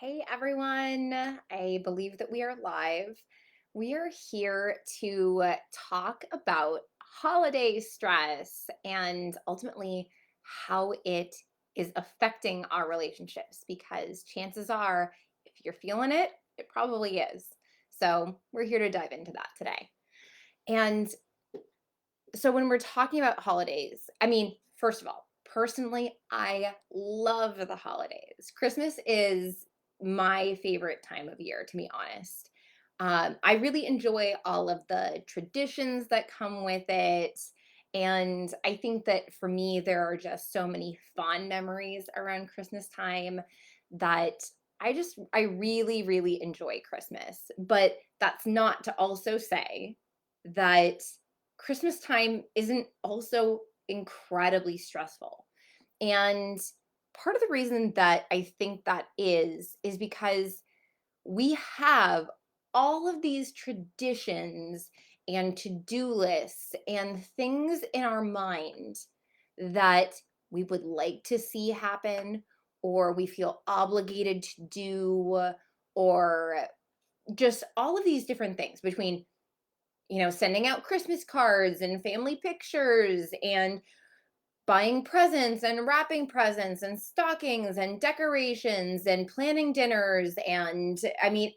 Hey everyone, I believe that we are live. We are here to talk about holiday stress and ultimately how it is affecting our relationships because chances are, if you're feeling it, it probably is. So, we're here to dive into that today. And so when we're talking about holidays, first of all, personally, I love the holidays. Christmas is my favorite time of year, to be honest. I really enjoy all of the traditions that come with it. And I think that for me, there are just so many fond memories around Christmas time that I really, really enjoy Christmas. But that's not to also say that Christmas time isn't also incredibly stressful. And part of the reason that I think that is because we have all of these traditions and to-do lists and things in our mind that we would like to see happen or we feel obligated to do or just all of these different things between sending out Christmas cards and family pictures and buying presents and wrapping presents and stockings and decorations and planning dinners. And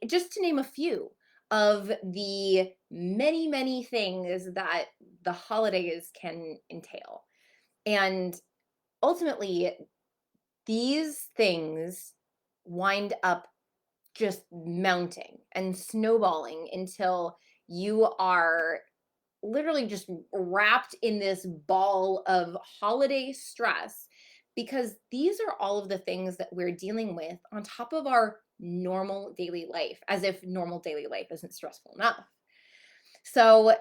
just to name a few of the many, many things that the holidays can entail. And ultimately, these things wind up just mounting and snowballing until you are literally just wrapped in this ball of holiday stress because these are all of the things that we're dealing with on top of our normal daily life, as if normal daily life isn't stressful enough. So,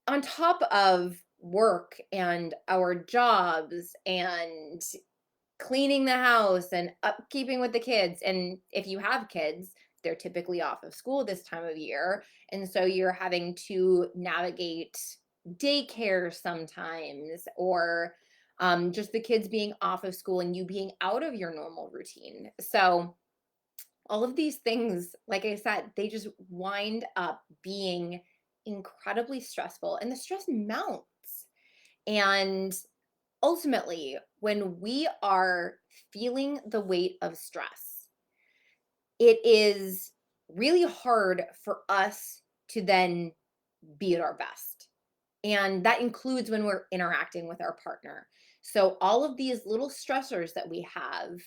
on top of work and our jobs and cleaning the house and upkeeping with the kids. And if you have kids, they're typically off of school this time of year. And so you're having to navigate daycare sometimes, or just the kids being off of school and you being out of your normal routine. So, all of these things, like I said, they just wind up being incredibly stressful, and the stress mounts. And ultimately, when we are feeling the weight of stress, it is really hard for us to then be at our best. And that includes when we're interacting with our partner. So, all of these little stressors that we have,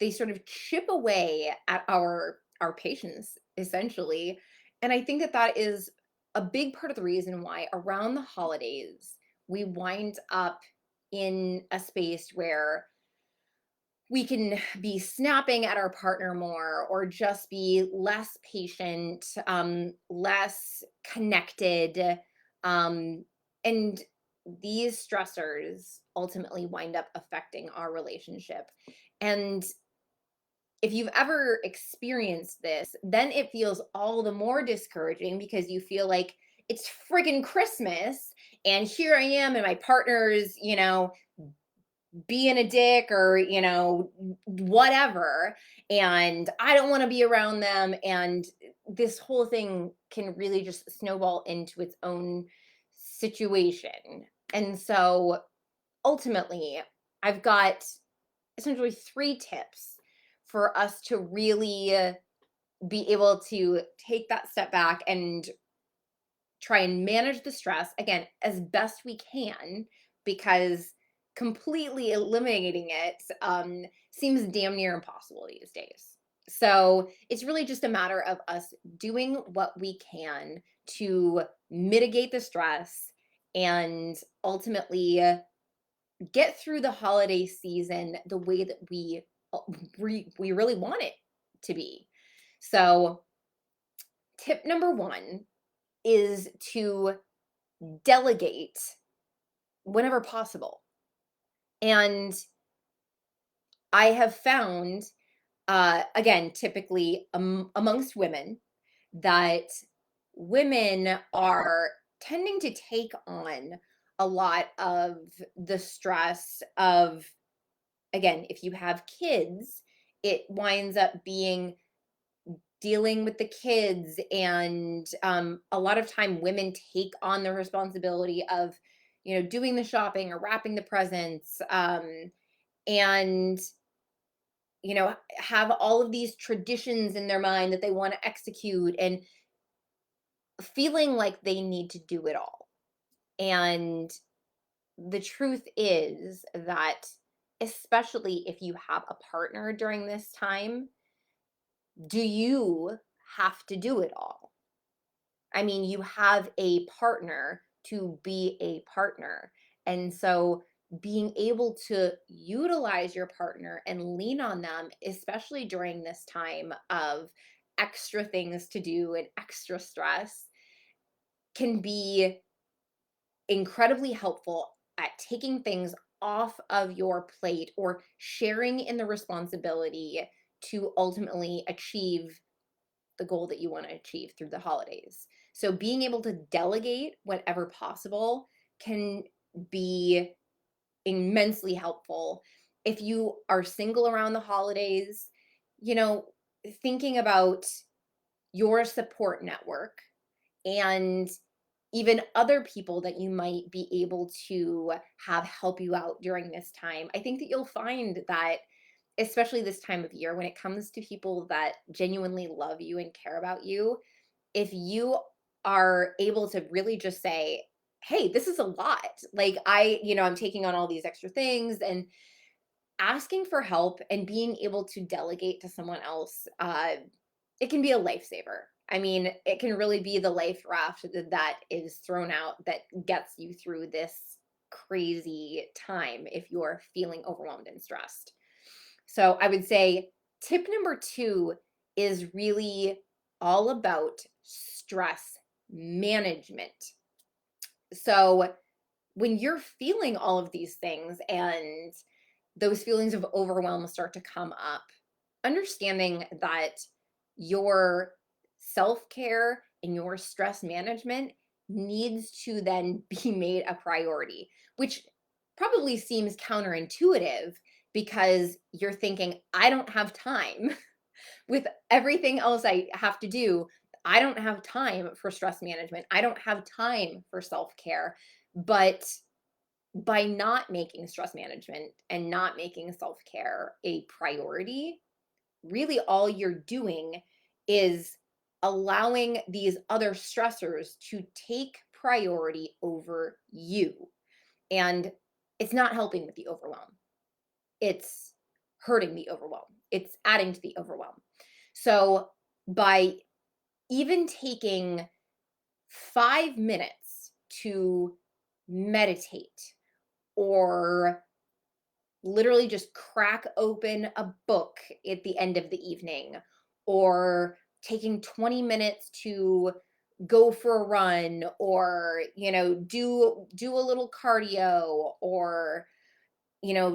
they sort of chip away at our patience, essentially. And I think that that is a big part of the reason why around the holidays we wind up in a space where we can be snapping at our partner more or just be less patient, less connected. And these stressors ultimately wind up affecting our relationship. And if you've ever experienced this, then it feels all the more discouraging because you feel like it's friggin' Christmas and here I am and my partner's, being a dick or whatever, and I don't want to be around them, and this whole thing can really just snowball into its own situation. And so ultimately, I've got essentially three tips for us to really be able to take that step back and try and manage the stress again as best we can, because completely eliminating it seems damn near impossible these days. So it's really just a matter of us doing what we can to mitigate the stress and ultimately get through the holiday season the way that we really want it to be. So tip number one is to delegate whenever possible. And I have found, again, typically amongst women, that women are tending to take on a lot of the stress of, again, if you have kids, it winds up being dealing with the kids, and a lot of time women take on the responsibility of, doing the shopping or wrapping the presents, and have all of these traditions in their mind that they want to execute, and feeling like they need to do it all. And the truth is that, especially if you have a partner during this time, do you have to do it all? I mean, you have a partner to be a partner. And so being able to utilize your partner and lean on them, especially during this time of extra things to do and extra stress, can be incredibly helpful at taking things off of your plate or sharing in the responsibility to ultimately achieve the goal that you want to achieve through the holidays. So being able to delegate whenever possible can be immensely helpful. If you are single around the holidays, you know, thinking about your support network and even other people that you might be able to have help you out during this time. I think that you'll find that, especially this time of year, when it comes to people that genuinely love you and care about you, if you are able to really just say, hey, this is a lot. Like, I'm taking on all these extra things, and asking for help and being able to delegate to someone else, it can be a lifesaver. I mean, it can really be the life raft that is thrown out that gets you through this crazy time if you're feeling overwhelmed and stressed. So I would say tip number two is really all about stress management. So when you're feeling all of these things and those feelings of overwhelm start to come up, understanding that your self care and your stress management needs to then be made a priority, which probably seems counterintuitive because you're thinking, I don't have time with everything else I have to do. I don't have time for stress management. I don't have time for self care. But by not making stress management and not making self care a priority, really all you're doing is allowing these other stressors to take priority over you. And it's not helping with the overwhelm, it's hurting the overwhelm, it's adding to the overwhelm. So, by even taking 5 minutes to meditate, or literally just crack open a book at the end of the evening, or taking 20 minutes to go for a run, or do a little cardio, or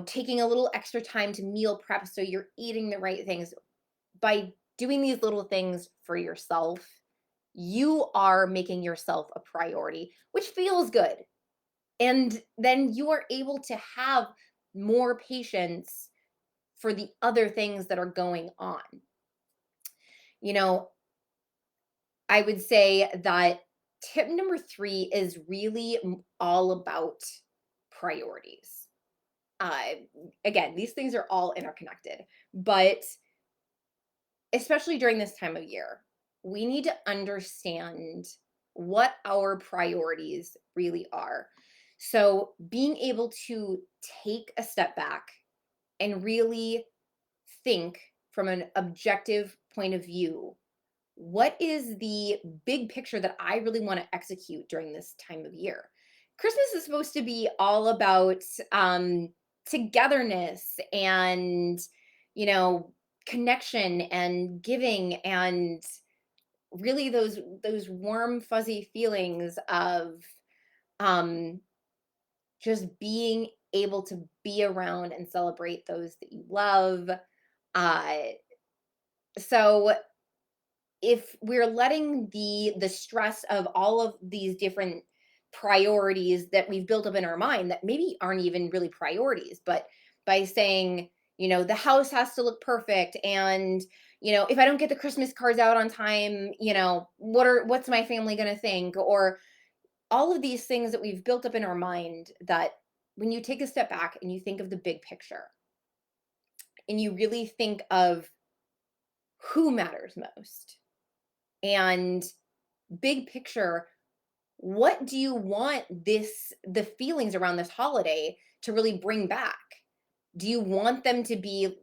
taking a little extra time to meal prep so you're eating the right things. By doing these little things for yourself, you are making yourself a priority, which feels good. And then you are able to have more patience for the other things that are going on. You know, I would say that tip number three is really all about priorities. Uh, Again, these things are all interconnected, but especially during this time of year, we need to understand what our priorities really are. So, being able to take a step back and really think from an objective point of view, what is the big picture that I really want to execute during this time of year? Christmas is supposed to be all about togetherness and, you know, connection and giving, and really those warm fuzzy feelings of um just being able to be around and celebrate those that you love. uh so if we're letting the stress of all of these different priorities that we've built up in our mind that maybe aren't even really priorities, but by saying, The house has to look perfect. And, if I don't get the Christmas cards out on time, what's my family going to think? Or all of these things that we've built up in our mind that when you take a step back and you think of the big picture and you really think of who matters most and big picture, what do you want the feelings around this holiday to really bring back? Do you want them to be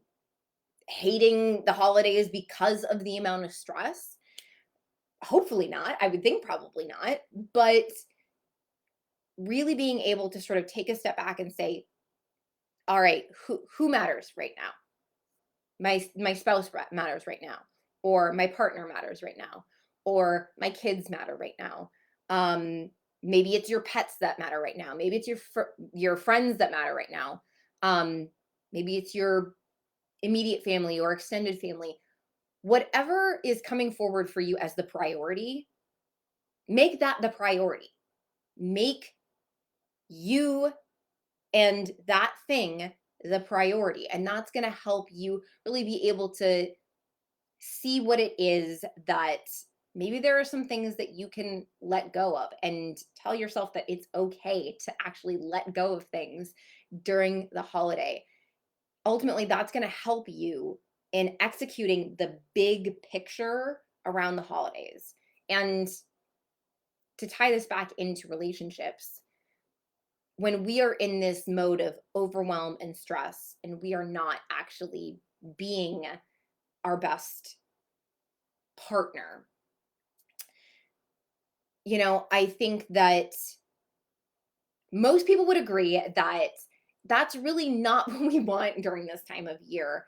hating the holidays because of the amount of stress? Hopefully not. I would think probably not. But really being able to sort of take a step back and say, all right, who matters right now? My spouse matters right now, or my partner matters right now, or my kids matter right now. Maybe it's your pets that matter right now. Maybe it's your friends that matter right now. Um, maybe it's your immediate family or extended family. Whatever is coming forward for you as the priority, make that the priority. Make you and that thing the priority. And that's going to help you really be able to see what it is that maybe there are some things that you can let go of, and tell yourself that it's okay to actually let go of things during the holiday. Ultimately, that's going to help you in executing the big picture around the holidays. And to tie this back into relationships, when we are in this mode of overwhelm and stress, and we are not actually being our best partner, I think that most people would agree that that's really not what we want during this time of year.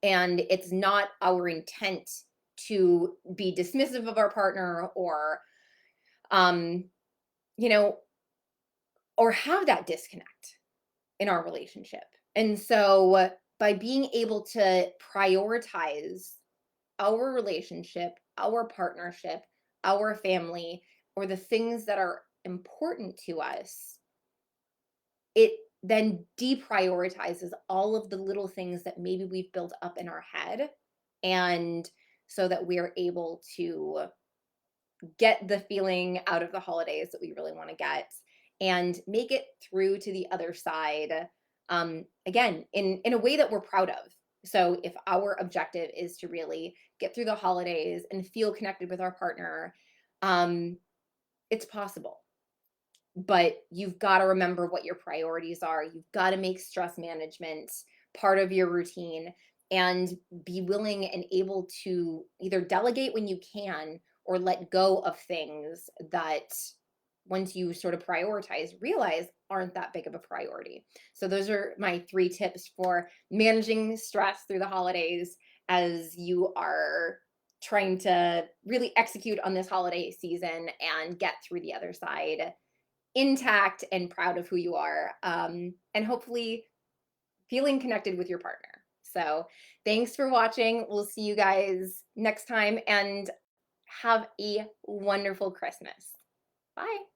And it's not our intent to be dismissive of our partner, or, um, you know, or have that disconnect in our relationship. And so by being able to prioritize our relationship, our partnership, our family, or the things that are important to us, it then deprioritizes all of the little things that maybe we've built up in our head. And so that we're able to get the feeling out of the holidays that we really want to get, and make it through to the other side, again, in a way that we're proud of. So if our objective is to really get through the holidays and feel connected with our partner, um, it's possible. But you've got to remember what your priorities are. You've got to make stress management part of your routine, and be willing and able to either delegate when you can, or let go of things that, once you sort of prioritize, realize aren't that big of a priority. So those are my 3 tips for managing stress through the holidays as you are trying to really execute on this holiday season and get through the other side intact and proud of who you are, and hopefully feeling connected with your partner. So, thanks for watching. We'll see you guys next time, and have a wonderful Christmas. Bye.